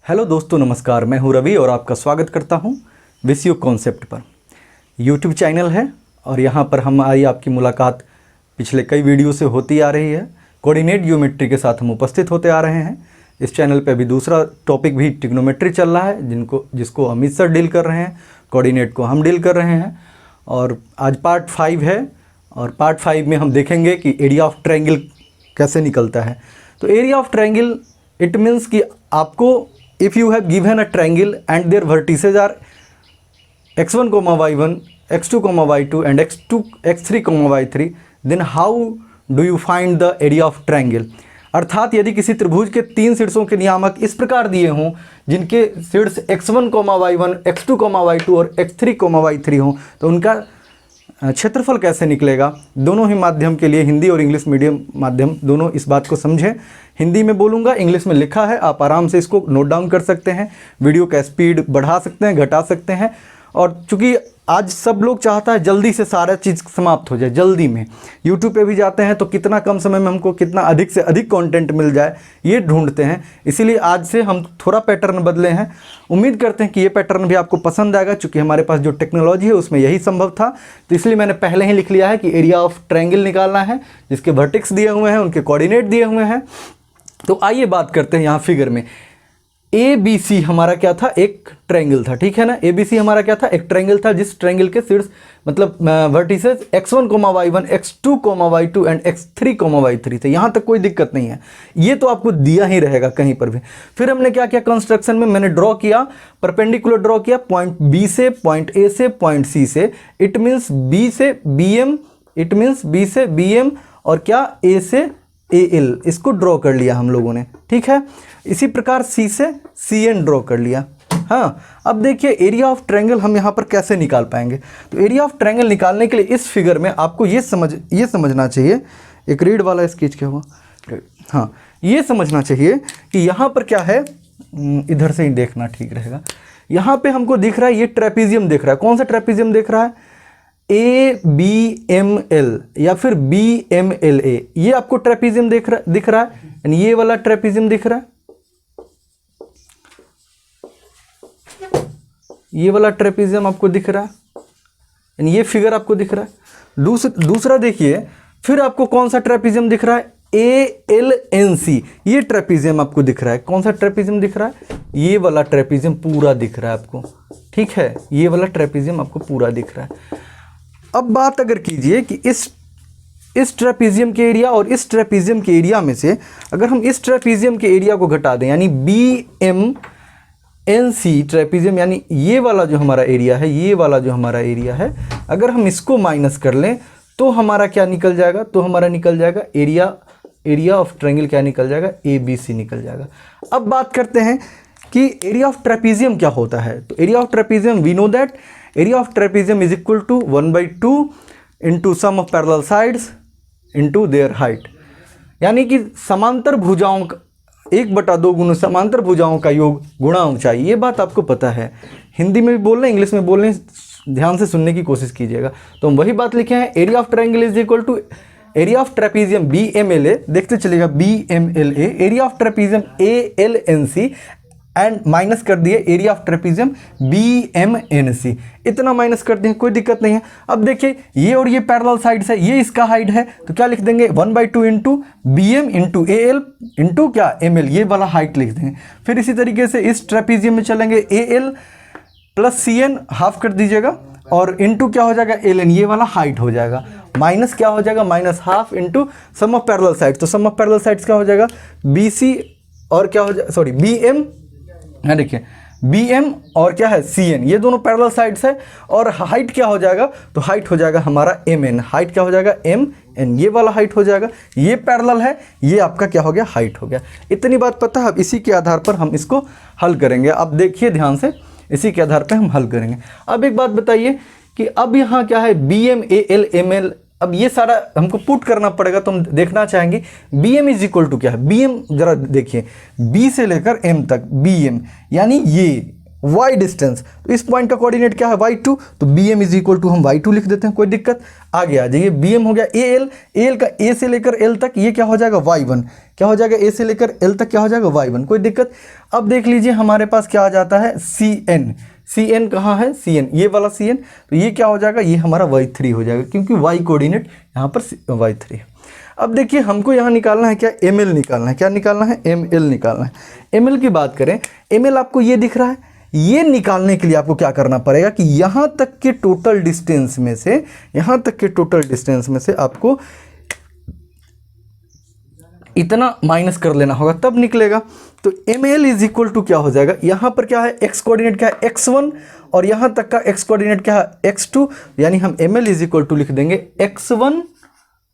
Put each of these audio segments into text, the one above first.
Hello दोस्तों, नमस्कार। मैं हूं रवि और आपका स्वागत करता हूं विषय कॉन्सेप्ट पर। यूट्यूब चैनल है और यहां पर हमारी आपकी मुलाकात पिछले कई वीडियो से होती आ रही है। कोऑर्डिनेट ज्योमेट्री के साथ हम उपस्थित होते आ रहे हैं। इस चैनल पे अभी दूसरा टॉपिक भी ट्रिग्नोमेट्री चल रहा है, जिसको अमित सर डील कर रहे हैं, कोऑर्डिनेट को हम डील कर रहे हैं। और आज पार्ट 5 है और पार्ट 5 में हम देखेंगे कि एरिया ऑफ ट्रायंगल कैसे निकलता है। तो area of triangle it means कि आपको if you have given a triangle and their vertices are x1, y1, x2, y2 and x3, y3, then how do you find the area of triangle? अर्थात यदि किसी त्रिभुज के 3 शीर्षों के नियामक इस प्रकार दिए हों, जिनके शीर्ष x1, y1, x2, y2 और x3, y3 हों, तो उनका क्षेत्रफल कैसे निकलेगा। दोनों ही माध्यम के लिए, हिंदी और इंग्लिश मीडियम माध्यम, दोनों इस बात को समझें। हिंदी में बोलूँगा, इंग्लिश में लिखा है, आप आराम से इसको नोट डाउन कर सकते हैं। वीडियो का स्पीड बढ़ा सकते हैं, घटा सकते हैं। और चूँकि आज सब लोग चाहता है जल्दी से सारा चीज़ समाप्त हो जाए, जल्दी में। यूट्यूब पे भी जाते हैं तो कितना कम समय में हमको कितना अधिक से अधिक कंटेंट मिल जाए, ये ढूंढते हैं। इसीलिए आज से हम थोड़ा पैटर्न बदले हैं। उम्मीद करते हैं कि ये पैटर्न भी आपको पसंद आएगा, चूँकि हमारे पास जो टेक्नोलॉजी है उसमें यही संभव था। तो इसलिए मैंने पहले ही लिख लिया है कि एरिया ऑफ ट्रायंगल निकालना है, जिसके वर्टेक्स दिए हुए हैं, उनके कोऑर्डिनेट दिए हुए हैं। तो आइए बात करते हैं यहाँ फिगर में। ए बी सी हमारा क्या था, एक ट्रायंगल था, ठीक है ना। ए बी सी हमारा क्या था, एक ट्रायंगल था, जिस ट्रायंगल के शीर्ष मतलब vertices x1, y1, x2, y2 and x3, y3 थे। यहाँ तक कोई दिक्कत नहीं है, ये तो आपको दिया ही रहेगा कहीं पर भी। फिर हमने क्या किया, कंस्ट्रक्शन में मैंने ड्रॉ किया, परपेंडिकुलर ड्रॉ किया, पॉइंट बी से, पॉइंट ए से, पॉइंट सी से। इट मीन्स बी से B M, it means B से बी एम और क्या ए से ए एल, इसको ड्रॉ कर लिया हम लोगों ने, ठीक है। इसी प्रकार सी से सी एन ड्रॉ कर लिया। हाँ, अब देखिए एरिया ऑफ ट्रायंगल हम यहाँ पर कैसे निकाल पाएंगे। तो एरिया ऑफ ट्रायंगल निकालने के लिए इस फिगर में आपको ये समझना चाहिए। एक रीड वाला स्केच क्या हुआ, हाँ, ये समझना चाहिए कि यहाँ पर क्या है, इधर से ही देखना ठीक रहेगा। यहाँ पे हमको दिख रहा है, ये ट्रेपीजियम दिख रहा है। कौन सा ट्रेपीजियम दिख रहा है, ए बी एम एल या फिर बी एम एल ए, ये आपको ट्रेपीजियम दिख रहा है। यानी ये वाला ट्रेपीजियम दिख रहा है, ये वाला ट्रेपीजियम आपको दिख रहा है, यानी ये फिगर आपको दिख रहा है। दूसरा देखिए, फिर आपको कौन सा ट्रेपीजियम दिख रहा है, ए एल एन सी, ये ट्रेपीजियम आपको दिख रहा है। कौन सा ट्रेपीजियम दिख रहा है, ये वाला ट्रेपीजियम पूरा दिख रहा है आपको, ठीक है। ये वाला ट्रेपीजियम आपको पूरा दिख रहा है। अब बात अगर कीजिए कि इस ट्रेपीजियम के एरिया और इस ट्रेपीजियम के एरिया में से अगर हम इस ट्रेपीजियम के एरिया को घटा दें, यानी B M N C trapezium, यानी ये वाला जो हमारा एरिया है, ये वाला जो हमारा एरिया है, अगर हम इसको माइनस कर लें तो हमारा क्या निकल जाएगा, तो हमारा निकल जाएगा एरिया ऑफ ट्रायंगल क्या निकल जाएगा, ए बी सी निकल जाएगा। अब बात करते हैं कि एरिया ऑफ ट्रेपीजियम क्या होता है। तो area of trapezium we know that area of trapezium is equal to 1/2 into sum of parallel sides into their height, यानी कि समांतर भुजाओं का 1/2 गुना समांतर भुजाओं का योग गुणा ऊंचाई। ये बात आपको पता है, हिंदी में भी बोल रहे हैं, इंग्लिश में बोल रहे हैं, ध्यान से सुनने की कोशिश कीजिएगा। तो हम वही बात लिखे हैं, area of triangle is equal to area of trapezium B M L A, देखते चलिएगा B M L A, area of trapezium A L N C and minus कर दिए area of trapezium B M N C, इतना minus कर दिए, कोई दिक्कत नहीं है। अब देखिए ये और ये पैरेलल साइड्स है, ये इसका हाइट है, तो क्या लिख देंगे 1/2 into B M into A L into क्या एम एल, ये वाला हाइट लिख देंगे। फिर इसी तरीके से इस ट्रेपीजियम में चलेंगे, A L plus C N half कर दीजिएगा और इंटू क्या हो जाएगा, एल एन, ये वाला हाइट हो जाएगा, माइनस क्या हो जाएगा, minus half into sum of parallel sides. तो सम ऑफ पैरेलल साइड्स क्या हो जाएगा, बी सी और क्या हो जाएगा, सॉरी बी एम, हाँ देखिए बी एम और क्या है सी एन, ये दोनों पैरेलल साइड्स है। और हाइट क्या हो जाएगा, तो हाइट हो जाएगा हमारा एम एन, हाइट क्या हो जाएगा एम एन, ये वाला हाइट हो जाएगा। ये पैरेलल है, ये आपका क्या हो गया, हाइट हो गया। इतनी बात पता है। अब इसी के आधार पर हम इसको हल करेंगे। अब देखिए ध्यान से, इसी के आधार पर हम हल करेंगे। अब एक बात बताइए कि अब यहाँ क्या है, B M A L M L, अब ये सारा हमको पुट करना पड़ेगा, तो हम देखना चाहेंगे B M is equal to क्या है, बी एम जरा देखिए, बी से लेकर एम तक बी एम, यानी y डिस्टेंस, तो इस पॉइंट का कोऑर्डिनेट क्या है y2, तो bm इज इक्वल टू हम y2 लिख देते हैं, कोई दिक्कत। आगे आ जाइए, bm हो गया al का a से लेकर l तक ये क्या हो जाएगा y1, क्या हो जाएगा a से लेकर l तक क्या हो जाएगा y1, कोई दिक्कत। अब देख लीजिए हमारे पास क्या आ जाता है cn कहाँ है, cn ये वाला cn, तो ये क्या हो जाएगा, ये हमारा y3 हो जाएगा, क्योंकि y कोऑर्डिनेट यहाँ पर y3 है। अब देखिए हमको यहाँ निकालना है क्या, ml निकालना है, क्या निकालना है, ml निकालना है। ml की बात करें, ml आपको ये दिख रहा है, ये निकालने के लिए आपको क्या करना पड़ेगा कि यहाँ तक के टोटल डिस्टेंस में से, यहाँ तक के टोटल डिस्टेंस में से आपको इतना माइनस कर लेना होगा, तब निकलेगा। तो ml इज इक्वल टू क्या हो जाएगा, यहाँ पर क्या है x कोऑर्डिनेट क्या है x1 और यहाँ तक का x कोऑर्डिनेट क्या है x2, यानी हम ml इज इक्वल टू लिख देंगे x1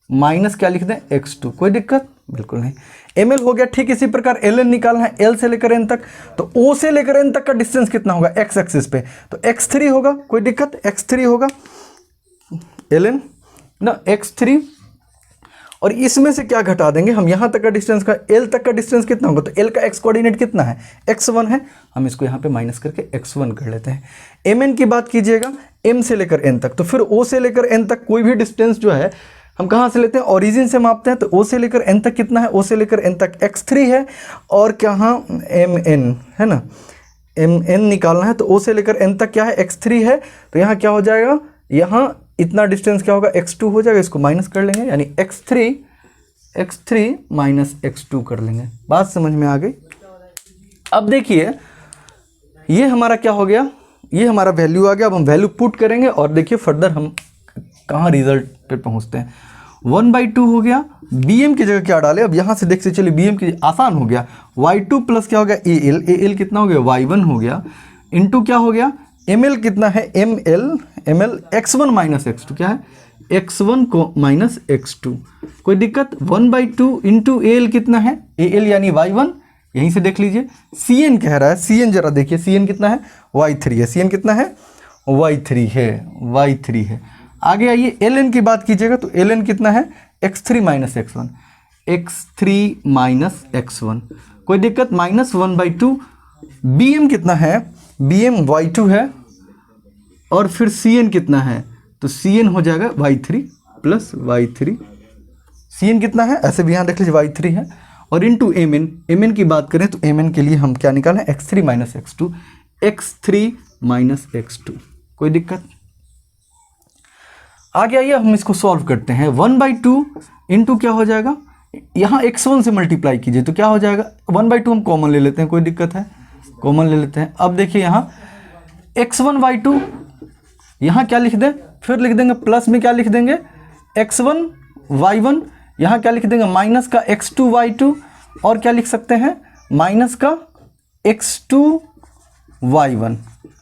माइनस क्या लिख दें x2, कोई दिक्कत बिल्कुल नहीं। ml हो गया। ठीक इसी प्रकार ln निकालना है, l से लेकर n तक, तो o से लेकर n तक का डिस्टेंस कितना होगा x एक्सिस पे, तो x3 होगा, कोई दिक्कत, x3 होगा ln ना x3, और इसमें से क्या घटा देंगे हम, यहाँ तक का डिस्टेंस का l तक का डिस्टेंस कितना होगा, तो l का x कोऑर्डिनेट कितना है x1 है, हम इसको यहाँ पे माइनस करके x1 कर लेते हैं। mn की बात कीजिएगा m से लेकर n तक, तो फिर o से लेकर n तक कोई भी डिस्टेंस जो है हम कहाँ से लेते हैं, ओरिजिन से मापते हैं, तो o से लेकर n तक कितना है, o से लेकर n तक x3 है, और क्या mn है ना, mn निकालना है, तो o से लेकर n तक क्या है x3 है, तो यहाँ क्या हो जाएगा, यहाँ इतना डिस्टेंस क्या होगा x2 हो जाएगा, इसको माइनस कर लेंगे, यानी x3 माइनस x2 कर लेंगे। बात समझ में आ गई। अब देखिए ये हमारा क्या हो गया, ये हमारा वैल्यू आ गया। अब हम वैल्यू पुट करेंगे और देखिए फर्दर हम कहाँ रिजल्ट पे पहुँचते हैं। 1/2 हो गया, bm की जगह क्या डाले, अब यहाँ से देख से चलिए bm की आसान हो गया, y2 प्लस क्या हो गया al कितना हो गया y1 हो गया, इंटू क्या हो गया ml कितना है ml x1 माइनस x2, क्या है x1 को माइनस x2, कोई दिक्कत। 1/2 इंटू al कितना है al यानी y1, यहीं से देख लीजिए। cn कह रहा है, cn जरा देखिए, cn कितना है y3 है, cn कितना है y3 है। आगे आइए ln की बात कीजिएगा, तो ln कितना है x3 माइनस x1, कोई दिक्कत। माइनस 1/2, bm कितना है, bm y2 है, और फिर cn कितना है, तो cn हो जाएगा y3 प्लस y3, cn कितना है ऐसे भी यहाँ देख लीजिए y3 है, और इंटू mn की बात करें तो mn के लिए हम क्या निकालें x3 माइनस x2, कोई दिक्कत। आगे आइए हम इसको सॉल्व करते हैं। 1/2 इंटू क्या हो जाएगा, यहाँ x1 से मल्टीप्लाई कीजिए तो क्या हो जाएगा, 1/2 हम कॉमन ले लेते हैं, कोई दिक्कत है, कॉमन ले लेते हैं। अब देखिए यहाँ x1/2 यहाँ क्या लिख दें, फिर लिख देंगे प्लस में क्या लिख देंगे x1y1, यहाँ क्या लिख देंगे माइनस का x2y2, और क्या लिख सकते हैं माइनस का x2y1।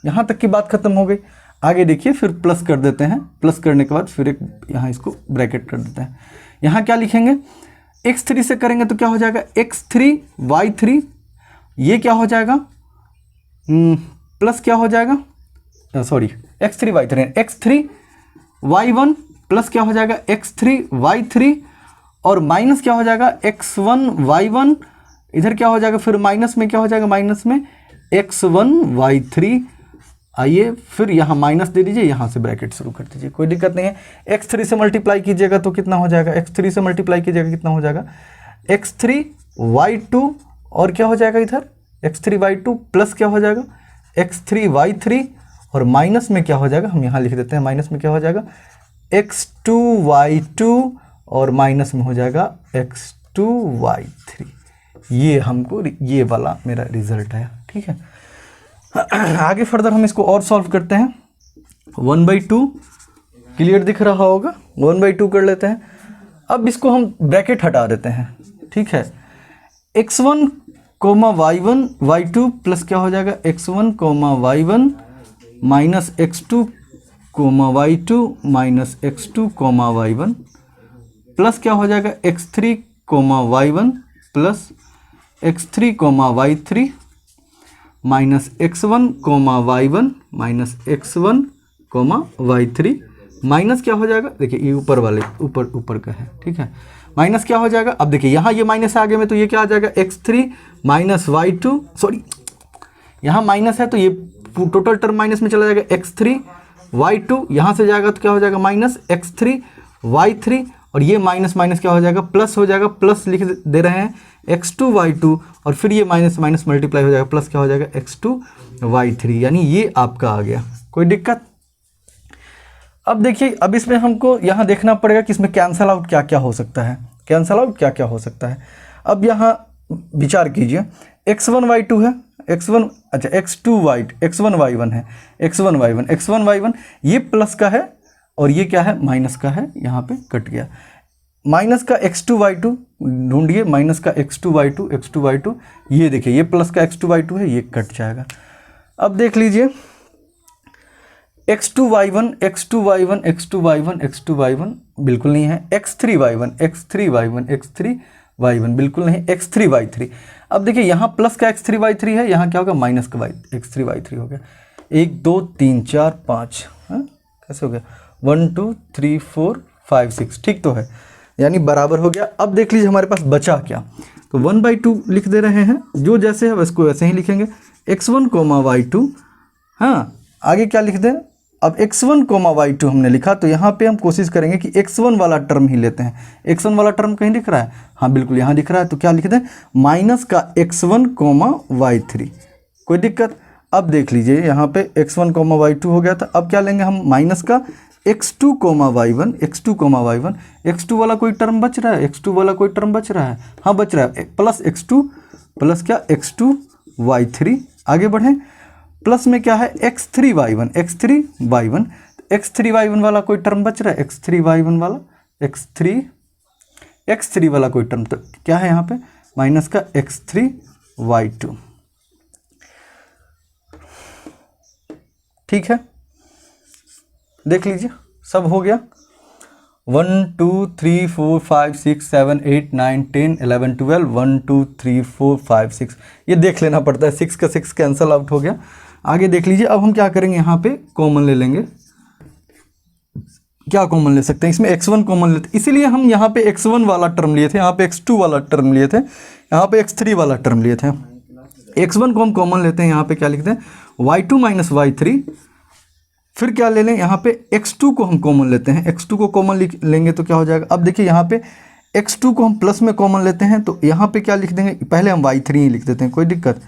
यहाँ तक की बात खत्म हो गई। आगे देखिए फिर प्लस कर देते हैं, प्लस करने के बाद फिर एक यहाँ इसको ब्रैकेट कर देते हैं। यहाँ क्या लिखेंगे x3 से करेंगे तो क्या हो जाएगा x3y3, ये क्या हो जाएगा प्लस क्या हो जाएगा, सॉरी x3y3 x3y1 प्लस क्या हो जाएगा x3y3, और माइनस क्या हो जाएगा x1y1, इधर क्या हो जाएगा फिर माइनस में क्या हो जाएगा, माइनस में x1y3। आइए फिर यहाँ माइनस दे दीजिए, यहाँ से ब्रैकेट शुरू कर दीजिए, कोई दिक्कत नहीं है। x3 से मल्टीप्लाई कीजिएगा तो कितना हो जाएगा, x3 से मल्टीप्लाई कीजिएगा कितना हो जाएगा x3y2, और क्या हो जाएगा इधर x3y2 प्लस क्या हो जाएगा x3y3, और माइनस में क्या हो जाएगा, हम यहाँ लिख देते हैं माइनस में क्या हो जाएगा x2y2, और माइनस में हो जाएगा x2y3। ये हमको ये वाला मेरा रिजल्ट है, ठीक है। आगे फर्दर हम इसको और सॉल्व करते हैं। 1/2 क्लियर दिख रहा होगा, 1/2 कर लेते हैं। अब इसको हम ब्रैकेट हटा देते हैं, ठीक है। x1 y1 y2 प्लस क्या हो जाएगा x1 y1 minus x2 y2 minus x2 y1 plus क्या हो जाएगा x3 y1 plus x3 y3 minus x1 y1 minus x1 y3, minus क्या हो जाएगा, देखिए ये ऊपर वाले ऊपर का है, ठीक है। माइनस क्या हो जाएगा, अब देखिए यहाँ ये माइनस है आगे में, तो ये क्या आ जाएगा x3 माइनस y2, सॉरी यहाँ माइनस है तो ये टोटल टर्म माइनस में चला जाएगा x3 y2, यहाँ से जाएगा तो क्या हो जाएगा माइनस x3 y3, और ये माइनस माइनस क्या हो जाएगा प्लस हो जाएगा, प्लस लिख दे रहे हैं x2 y2, और फिर ये माइनस माइनस मल्टीप्लाई हो जाएगा, प्लस क्या हो जाएगा x2 y3, यानी ये आपका आ गया। कोई दिक्कत? अब देखिए, अब इसमें हमको यहाँ देखना पड़ेगा कि इसमें कैंसल आउट क्या क्या हो सकता है, कैंसल आउट क्या क्या हो सकता है। अब यहाँ विचार कीजिए, x1 y2 है, x1 अच्छा x1 y1 है, x1 y1 ये प्लस का है और ये क्या है माइनस का है, यहाँ पे कट गया। माइनस का x2 y2 ढूंढिए, माइनस का x2 y2, ये देखिए ये प्लस का x2 y2 है, ये कट जाएगा। अब देख लीजिए x2 y1 बिल्कुल नहीं है, x3 y1 बिल्कुल नहीं, x3 y3। अब देखिए यहाँ प्लस का x3 y3 है, यहाँ क्या होगा माइनस का x3 y3 हो गया। 1 2 3 4 5, कैसे हो गया 1 2 3 4 5 6, ठीक तो है, यानी बराबर हो गया। अब देख लीजिए हमारे पास बचा क्या, तो 1/2 लिख दे रहे हैं, जो जैसे है उसको वैसे ही लिखेंगे, x1 y2। हाँ, आगे क्या लिख दें, अब x1 y2 हमने लिखा, तो यहाँ पे हम कोशिश करेंगे कि x1 वाला टर्म ही लेते हैं। x1 वाला टर्म कहीं दिख रहा है? हाँ बिल्कुल यहाँ दिख रहा है, तो क्या लिख दें माइनस का x1 y3। कोई दिक्कत? अब देख लीजिए यहाँ पे x1 y2 हो गया था, अब क्या लेंगे हम माइनस का x2 y1, x2 वाला कोई टर्म बच रहा है, x2 वाला कोई टर्म बच रहा है, हाँ बच रहा है, प्लस x2 प्लस क्या x2 y3। आगे बढ़ें, प्लस में क्या है x3 y1, x3 y1 वाला कोई टर्म बच रहा है, x3 वाला कोई टर्म, तो क्या है यहाँ पे माइनस का x3 y2। ठीक है, देख लीजिए सब हो गया। 1 2 3 4 5 6 7 8 9 10 11 12 1 2 3 4 5 6, ये देख लेना पड़ता है, 6 का 6 कैंसल आउट हो गया। आगे देख लीजिए, अब हम क्या करेंगे, यहाँ पे कॉमन ले लेंगे। क्या कॉमन ले सकते हैं, इसमें x1 कॉमन लेते, इसीलिए हम यहाँ पे x1 वाला टर्म लिए थे, यहाँ पे x2 वाला टर्म लिए थे, यहाँ पे x3 वाला टर्म लिए थे। x1 को हम कॉमन लेते हैं, यहाँ पे क्या लिखते हैं y2 माइनस y3। फिर क्या ले लें, यहाँ पे x2 को हम कॉमन लेते हैं, x2 को कॉमन लेंगे तो क्या हो जाएगा। अब देखिए यहाँ पे x2 को हम प्लस में कॉमन लेते हैं, तो यहाँ पे क्या लिख देंगे, पहले हम y3 ही लिख देते हैं, कोई दिक्कत,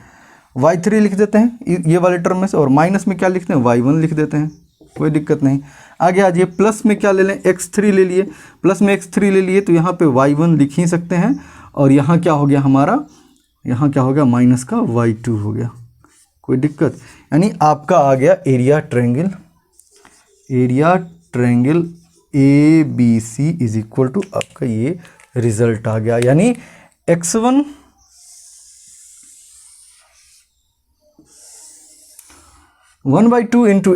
y3 लिख देते हैं ये वाले टर्म में से, और माइनस में क्या लिखते हैं y1 लिख देते हैं, कोई दिक्कत नहीं। आगे आ जाइए, प्लस में क्या ले लें x3 ले लिए, प्लस में x3 ले लिए, तो यहाँ पे y1 लिख ही सकते हैं, और यहाँ क्या हो गया हमारा, यहाँ क्या हो गया माइनस का y2 हो गया, कोई दिक्कत। यानी आपका आ गया area triangle ABC is equal to आपका ये रिजल्ट आ गया, यानी x1 1/2 into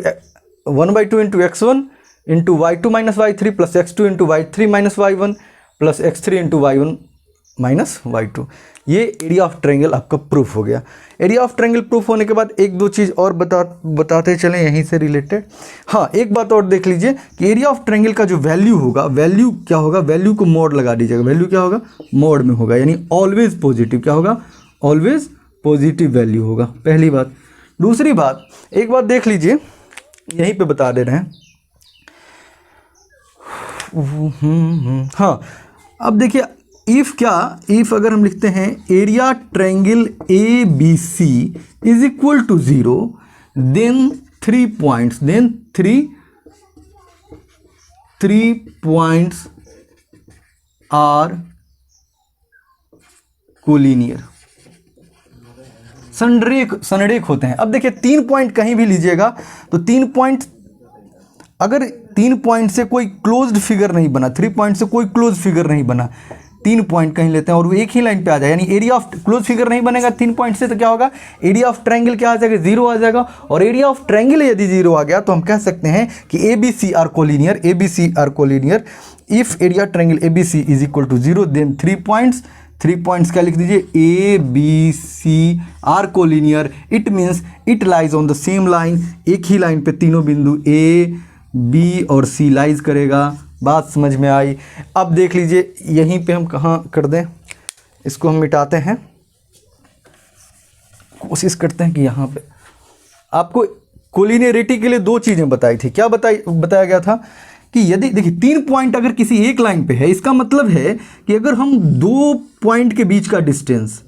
x1 into y2 minus y3 plus x2 into y3 minus y1 plus x3 into y1 minus y2, ये एरिया ऑफ ट्रायंगल आपका प्रूफ हो गया। एरिया ऑफ ट्रायंगल प्रूफ होने के बाद एक दो चीज़ और बताते चलें यहीं से रिलेटेड। हाँ, एक बात और देख लीजिए कि एरिया ऑफ ट्रायंगल का जो वैल्यू होगा, वैल्यू क्या होगा, वैल्यू को मोड लगा दीजिएगा, वैल्यू क्या होगा मोड में होगा, यानी ऑलवेज पॉजिटिव, क्या होगा ऑलवेज पॉजिटिव वैल्यू होगा, पहली बात। दूसरी बात, एक बात देख लीजिए, यहीं पे बता दे रहे हैं। हाँ, अब देखिए इफ अगर हम लिखते हैं area triangle ABC is equal to 0, then 3 points are collinear, संरेख होते हैं। अब देखिए 3 पॉइंट कहीं भी लीजिएगा तो 3 पॉइंट, अगर 3 पॉइंट से कोई क्लोज्ड फिगर नहीं बना, 3 पॉइंट से कोई क्लोज फिगर नहीं बना, 3 पॉइंट कहीं लेते हैं और वो एक ही लाइन पे आ जाए, यानी एरिया ऑफ क्लोज फिगर नहीं बनेगा 3 पॉइंट से, तो क्या होगा एरिया ऑफ ट्रायंगल क्या आ जाएगा 0 आ जाएगा। और एरिया ऑफ ट्रायंगल यदि 0 आ गया तो हम कह सकते हैं कि ABC are collinear. If area triangle ABC is equal to 0, then 3 points क्या लिख दीजिए ABC are collinear, it means it lies on the same line, एक ही लाइन पे तीनों बिंदु A B और C लाइज करेगा। बात समझ में आई। अब देख लीजिए यहीं पे हम कहाँ कर दें, इसको हम मिटाते हैं, कोशिश करते हैं कि यहाँ पे आपको कोलिनियरिटी के लिए दो चीज़ें बताई थी। क्या बताया गया था कि यदि देखिए 3 पॉइंट अगर किसी एक लाइन पे है, इसका मतलब है कि अगर हम 2 पॉइंट के बीच का डिस्टेंस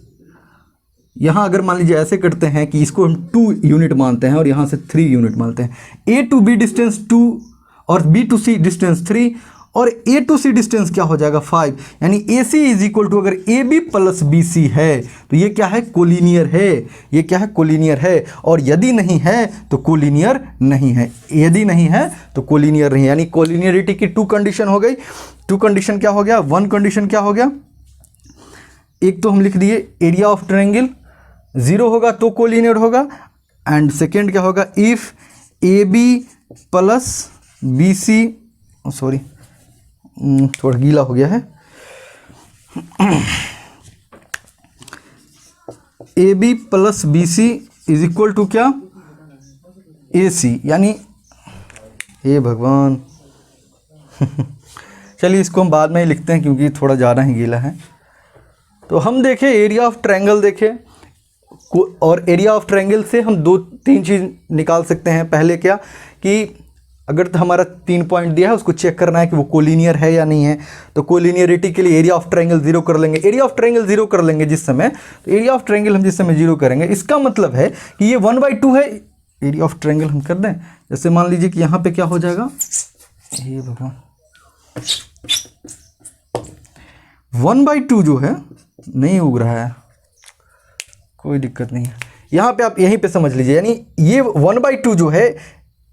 यहाँ अगर मान लीजिए ऐसे करते हैं कि इसको हम 2 यूनिट मानते हैं और यहाँ से 3 यूनिट मानते हैं, ए टू बी डिस्टेंस 2 और बी टू सी डिस्टेंस 3 और ए टू सी डिस्टेंस क्या हो जाएगा 5, यानी A C is equal to अगर A B plus B C है तो ये क्या है, कोलिनियर है। ये क्या है, कोलिनियर है। और यदि नहीं है तो कोलिनियर नहीं है। यदि नहीं है तो कोलिनियर नहीं, यानी कोलिनियरिटी की 2 कंडीशन हो गई। 2 कंडीशन क्या हो गया, 1 कंडीशन क्या हो गया, एक तो हम लिख दिए एरिया ऑफ ट्रायंगल 0 होगा तो कोलिनियर होगा, एंड सेकेंड क्या होगा, if A B plus B C, sorry थोड़ा गीला हो गया है, A B plus B C is equal to क्या, ए सी, यानी हे भगवान चलिए इसको हम बाद में ही लिखते हैं क्योंकि थोड़ा ज़्यादा ही गीला है। तो हम देखें एरिया ऑफ ट्रायंगल देखें, और एरिया ऑफ ट्रायंगल से हम 2-3 चीज़ निकाल सकते हैं। पहले क्या कि अगर तो हमारा 3 पॉइंट दिया है उसको चेक करना है कि वो कोलिनियर है या नहीं है, तो कोलिनियरिटी के लिए एरिया ऑफ ट्रायंगल 0 कर लेंगे। एरिया ऑफ ट्रायंगल 0 कर लेंगे जिस समय, तो एरिया ऑफ ट्रायंगल हम जिस समय 0 करेंगे इसका मतलब है कि ये 1/2 है। एरिया ऑफ ट्रायंगल हम कर दें, जैसे मान लीजिए कि यहाँ पे क्या हो जाएगा, ये भगवान 1/2 जो है नहीं उग रहा है, कोई दिक्कत नहीं है, यहाँ पे आप यहीं पे समझ लीजिए, यानी ये 1/2 जो है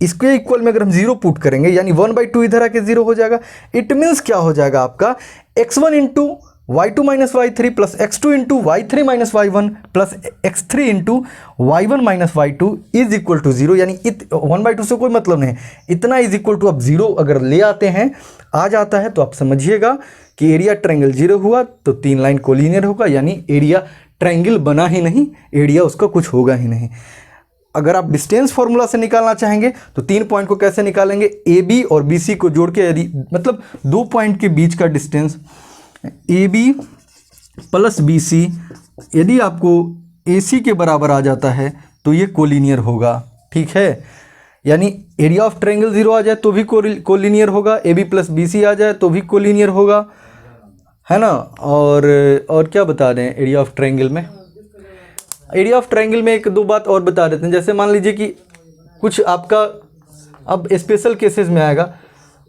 इसके इक्वल में अगर हम 0 पुट करेंगे यानी 1/2 इधर आके 0 हो जाएगा। इट मीन्स क्या हो जाएगा आपका x1 into y2 minus y3 plus x2 into y3 minus y1 plus x3 into y1 minus y2 is equal to 0, यानी 1/2 से कोई मतलब नहीं, इतना इज इक्वल टू अब 0 अगर ले आते हैं आ जाता है तो आप समझिएगा कि एरिया ट्रायंगल 0 हुआ तो 3 लाइन कोलिनियर होगा, यानी एरिया ट्रायंगल बना ही नहीं, एरिया उसका कुछ होगा ही नहीं। अगर आप डिस्टेंस फॉर्मूला से निकालना चाहेंगे तो 3 पॉइंट को कैसे निकालेंगे, ए बी और बी सी को जोड़ के, यदि मतलब 2 पॉइंट के बीच का distance A B plus B C यदि आपको ए सी के बराबर आ जाता है तो ये कोलिनियर होगा, ठीक है। यानी एरिया ऑफ ट्रायंगल 0 आ जाए तो भी कोलिनियर होगा, A B plus B C आ जाए तो भी कोलिनियर होगा, है ना। और क्या बता रहे हैं एरिया ऑफ ट्रायंगल में, एरिया ऑफ ट्रायंगल में 1-2 बात और बता देते हैं। जैसे मान लीजिए कि कुछ आपका अब स्पेशल केसेस में आएगा,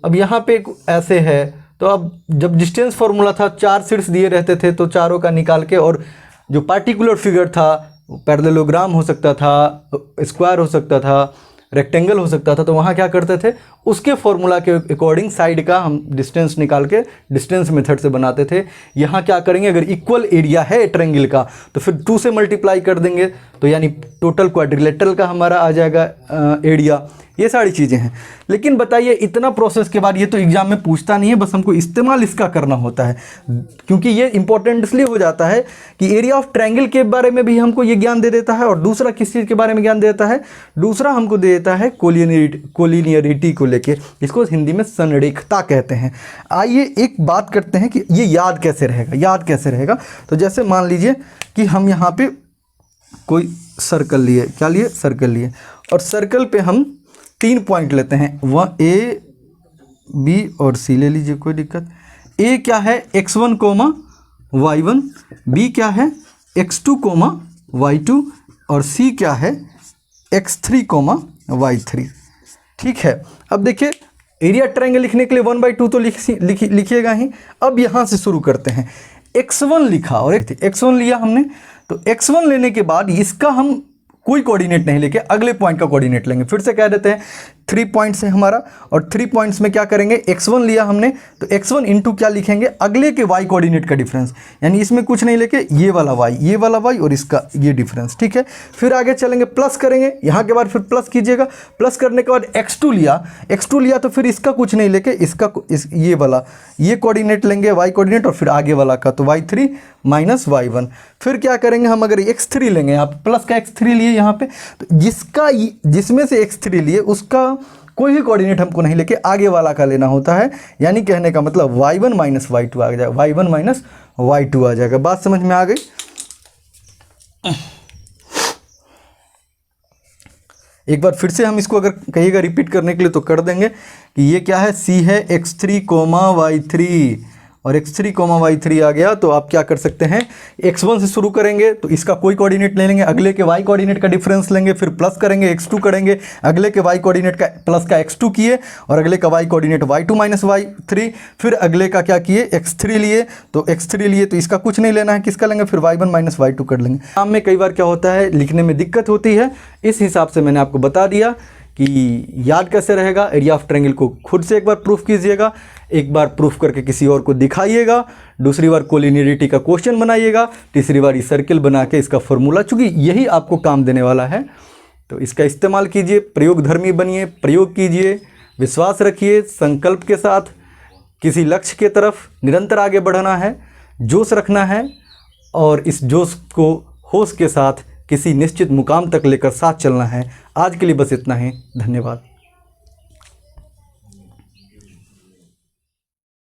अब यहाँ पे ऐसे है तो अब जब डिस्टेंस फार्मूला था 4 शीट्स दिए रहते थे तो चारों का निकाल के, और जो पार्टिकुलर फिगर था पैरेललोग्राम हो सकता था, स्क्वायर हो सकता था, रेक्टेंगल हो सकता था, तो वहाँ क्या करते थे उसके फॉर्मूला के अकॉर्डिंग साइड का हम डिस्टेंस निकाल के डिस्टेंस मेथड से बनाते थे। यहाँ क्या करेंगे, अगर इक्वल एरिया है ट्रायंगल का तो फिर 2 से मल्टीप्लाई कर देंगे तो यानी टोटल क्वाड्रिलेटरल का हमारा आ जाएगा एरिया। ये सारी चीज़ें हैं। लेकिन बताइए इतना प्रोसेस के बाद ये तो एग्जाम में पूछता नहीं है, बस हमको इस्तेमाल इसका करना होता है, क्योंकि ये इंपॉर्टेंट इसलिए हो जाता है कि एरिया ऑफ ट्रायंगल के बारे में भी हमको ये ज्ञान दे देता है, और दूसरा किस चीज़ के बारे में ज्ञान दे देता है, दूसरा हमको दे देता है कोलिनियरिटी को लेके, इसको हिंदी में संरेखता कहते हैं। आइए एक बात करते हैं कि ये याद कैसे रहेगा। तो जैसे मान लीजिए कि हम यहाँ पे कोई सर्कल लिए, क्या लिए, सर्कल लिए, और सर्कल पे हम 3 पॉइंट लेते हैं, वह ए बी और सी ले लीजिए, कोई दिक्कत। ए क्या है x1 कोमा y1, बी क्या है x2 कोमा y2, और सी क्या है x3 कोमा y3, ठीक है। अब देखिए एरिया ट्रायंगल लिखने के लिए 1/2 तो लिखिएगा ही। अब यहाँ से शुरू करते हैं, x1 लिखा और x1 लिया हमने, तो x1 लेने के बाद इसका हम कोई कोऑर्डिनेट नहीं लेके अगले पॉइंट का कोऑर्डिनेट लेंगे। फिर से कह देते हैं 3 पॉइंट्स है हमारा, और 3 पॉइंट्स में क्या करेंगे, x1 लिया हमने तो x1 इंटू क्या लिखेंगे, अगले के y कोऑर्डिनेट का डिफरेंस, यानी इसमें कुछ नहीं लेके ये वाला y और इसका ये डिफरेंस, ठीक है। फिर आगे चलेंगे, प्लस करेंगे, यहाँ के बाद फिर प्लस कीजिएगा, प्लस करने के बाद x2 लिया तो फिर इसका कुछ नहीं लेके ये वाला ये कोऑर्डिनेट लेंगे y कोऑर्डिनेट, और फिर आगे वाला का तो y3 माइनस y1। फिर क्या करेंगे हम, अगर x3 लेंगे, यहाँ प्लस का x3 लिए यहाँ पे, तो जिसमें से x3 लिए उसका कोई भी कोऑर्डिनेट हमको नहीं लेके आगे वाला का लेना होता है, यानी कहने का मतलब y1 माइनस y2 आ जाएगा, y1 माइनस y2 आ जाएगा। बात समझ में आ गई। एक बार फिर से हम इसको अगर कहिएगा रिपीट करने के लिए तो कर देंगे कि ये क्या है, c है x3, y3 और x3, y3 आ गया। तो आप क्या कर सकते हैं, x1 से शुरू करेंगे तो इसका कोई कोऑर्डिनेट ले लेंगे, अगले के y कोऑर्डिनेट का डिफरेंस लेंगे, फिर प्लस करेंगे x2 करेंगे, अगले के y कोऑर्डिनेट का प्लस का x2 किए और अगले का y coordinate y2 minus y3, फिर अगले का क्या किए x3 लिए, तो x3 लिए तो इसका कुछ नहीं लेना है, किसका लेंगे, फिर y1 माइनस y2 कर लेंगे। काम में कई बार क्या होता है, लिखने में दिक्कत होती है, इस हिसाब से मैंने आपको बता दिया कि याद कैसे रहेगा। एरिया ऑफ ट्रायंगल को खुद से एक बार प्रूफ कीजिएगा, एक बार प्रूफ करके किसी और को दिखाइएगा, दूसरी बार कोलिनियरिटी का क्वेश्चन बनाइएगा, तीसरी बार ये सर्किल बना के इसका फॉर्मूला, चूँकि यही आपको काम देने वाला है तो इसका इस्तेमाल कीजिए, प्रयोगधर्मी बनिए, प्रयोग कीजिए, विश्वास रखिए, संकल्प के साथ किसी लक्ष्य के तरफ निरंतर आगे बढ़ना है, जोश रखना है और इस जोश को होश के साथ किसी निश्चित मुकाम तक लेकर साथ चलना है। आज के लिए बस इतना ही, धन्यवाद।